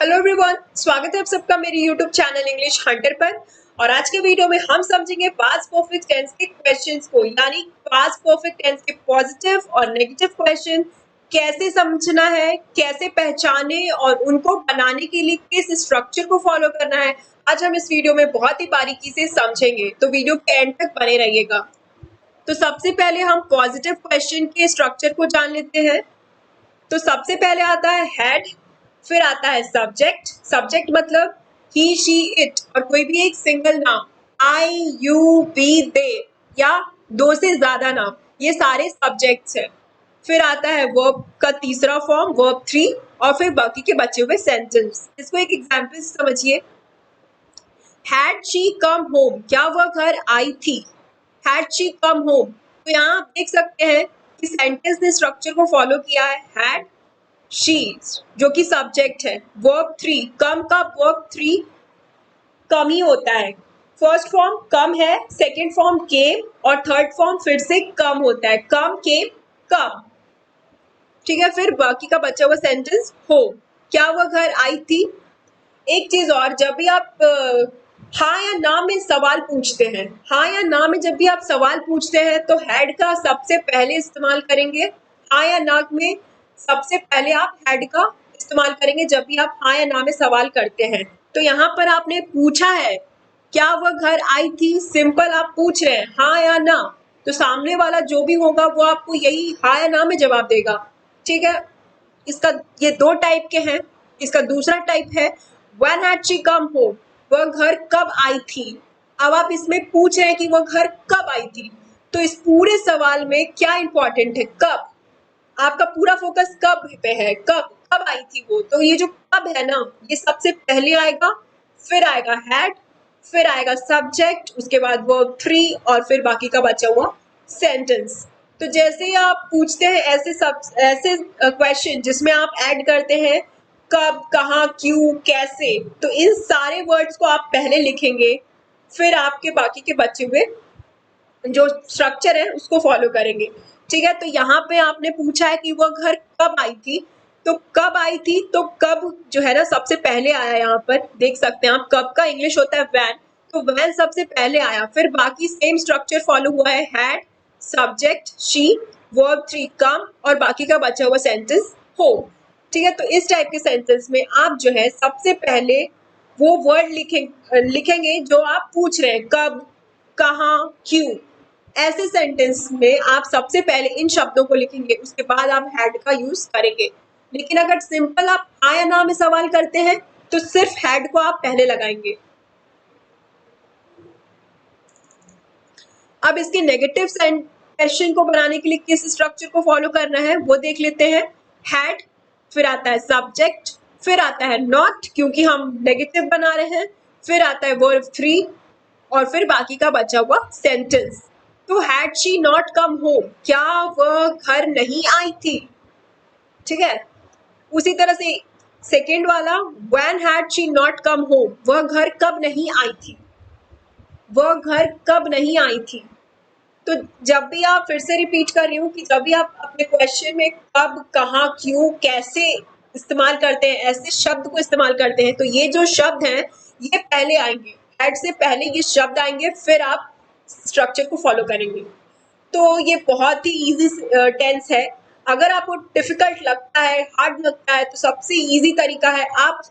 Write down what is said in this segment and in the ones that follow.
Hello everyone, स्वागत है आप सबका मेरे यूट्यूब चैनल इंग्लिश हंटर पर। और आज के वीडियो में हम समझेंगे पास्ट परफेक्ट टेंस के क्वेश्चंस को, यानी पास्ट परफेक्ट टेंस के पॉजिटिव और नेगेटिव क्वेश्चन कैसे समझना है, कैसे पहचाने और उनको बनाने के लिए किस स्ट्रक्चर को फॉलो करना है। आज हम इस वीडियो में बहुत ही बारीकी से समझेंगे, तो वीडियो के एंड तक बने रहिएगा। तो सबसे पहले हम पॉजिटिव क्वेश्चन के स्ट्रक्चर को जान लेते हैं। तो सबसे पहले आता है हेड, फिर आता है सब्जेक्ट। सब्जेक्ट मतलब ही शी इट और कोई भी एक सिंगल नाम, आई यू वी दे या दो से ज्यादा नाम, ये सारे सब्जेक्ट्स हैं। फिर आता है वर्ब का तीसरा फॉर्म वर्ब 3 और फिर बाकी के बचे हुए सेंटेंस। इसको एक एग्जांपल समझिए। हैड शी कम होम, क्या वह घर आई थी। हैड शी कम होम, तो यहाँ आप देख सकते हैं कि सेंटेंस ने स्ट्रक्चर को फॉलो किया है। हैड शी जो कि सब्जेक्ट है, वर्ब 3 कम का वर्ब 3 कम ही होता है। फर्स्ट फॉर्म कम है, सेकंड फॉर्म केम और थर्ड फॉर्म फिर से कम होता है, कम केम कम। ठीक है, फिर बाकी का बचा हुआ सेंटेंस हो, क्या वह घर आई थी। एक चीज और, जब भी आप हाँ या ना में सवाल पूछते हैं, हाँ या ना में जब भी आप सवाल पूछते हैं तो हैड का सबसे पहले इस्तेमाल करेंगे। हाँ या ना में सबसे पहले आप हैड का इस्तेमाल करेंगे जब भी आप हाँ या ना में सवाल करते हैं। तो यहाँ पर आपने पूछा है क्या वह घर आई थी, सिंपल आप पूछ रहे हैं हाँ या ना, तो सामने वाला जो भी होगा वो आपको यही हाँ या ना में जवाब देगा। ठीक है, इसका ये दो टाइप के हैं। इसका दूसरा टाइप है when had she come home, वह घर कब आई थी। अब आप इसमें पूछ रहे हैं कि वह घर कब आई थी, तो इस पूरे सवाल में क्या इंपॉर्टेंट है, कब। आपका पूरा फोकस कब पे है, कब कब आई थी वो, तो ये जो कब है ना, ये सबसे पहले आएगा, फिर आएगा हैड, फिर आएगा सब्जेक्ट, उसके बाद वर्ब 3 और फिर बाकी का बचा हुआ सेंटेंस। तो जैसे ही आप पूछते हैं ऐसे क्वेश्चन जिसमें आप ऐड करते हैं कब, कहाँ, क्यों, कैसे, तो इन सारे वर्ड्स को आप पहले लिखेंगे, फिर आपके बाकी के बचे हुए जो स्ट्रक्चर है उसको फॉलो करेंगे। ठीक है, तो यहाँ पे आपने पूछा है कि वह घर कब आई थी, तो कब आई थी, तो कब जो है ना सबसे पहले आया। यहाँ पर देख सकते हैं आप, कब का इंग्लिश होता है वैन, तो वैन सबसे पहले आया, फिर बाकी सेम स्ट्रक्चर फॉलो हुआ है, हैड, सब्जेक्ट शी, वर्ब 3 कम और बाकी का बचा हुआ सेंटेंस हो। ठीक है, तो इस टाइप के सेंटेंस में आप जो है सबसे पहले वो वर्ड लिखेंगे जो आप पूछ रहे हैं, कब, कहाँ, क्यों। ऐसे सेंटेंस में आप सबसे पहले इन शब्दों को लिखेंगे, उसके बाद आप हैड का यूज करेंगे। लेकिन अगर सिंपल आप हाँ या ना में सवाल करते हैं तो सिर्फ हैड को आप पहले लगाएंगे। अब इसके नेगेटिव क्वेश्चन को बनाने के लिए किस स्ट्रक्चर को फॉलो करना है वो देख लेते हैं। हैड, फिर आता है सब्जेक्ट, फिर आता है नॉट क्योंकि हम नेगेटिव बना रहे हैं, फिर आता है वर्ब 3 और फिर बाकी का बचा हुआ सेंटेंस। तो had she not come home, क्या वह घर नहीं आई थी। ठीक है, उसी तरह से सेकेंड वाला when had she not come home, वह घर कब नहीं आई थी, वह घर कब नहीं आई थी। तो जब भी आप, फिर से रिपीट कर रही हूँ कि जब भी आप अपने क्वेश्चन में कब, कहाँ, क्यों, कैसे इस्तेमाल करते हैं, ऐसे शब्द को इस्तेमाल करते हैं, तो ये जो शब्द हैं ये पहले आएंगे, हैड से पहले ये शब्द आएंगे, फिर आप स्ट्रक्चर को फॉलो करेंगे। तो ये बहुत ही इजी टेंस है। अगर आपको डिफिकल्ट लगता है, हार्ड लगता है, तो सबसे इजी तरीका है आप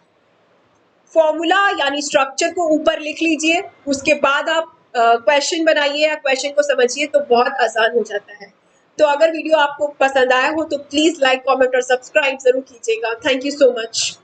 फॉर्मूला यानी स्ट्रक्चर को ऊपर लिख लीजिए, उसके बाद आप क्वेश्चन बनाइए या क्वेश्चन को समझिए, तो बहुत आसान हो जाता है। तो अगर वीडियो आपको पसंद आया हो तो प्लीज लाइक, कमेंट और सब्सक्राइब जरूर कीजिएगा। Thank you so much.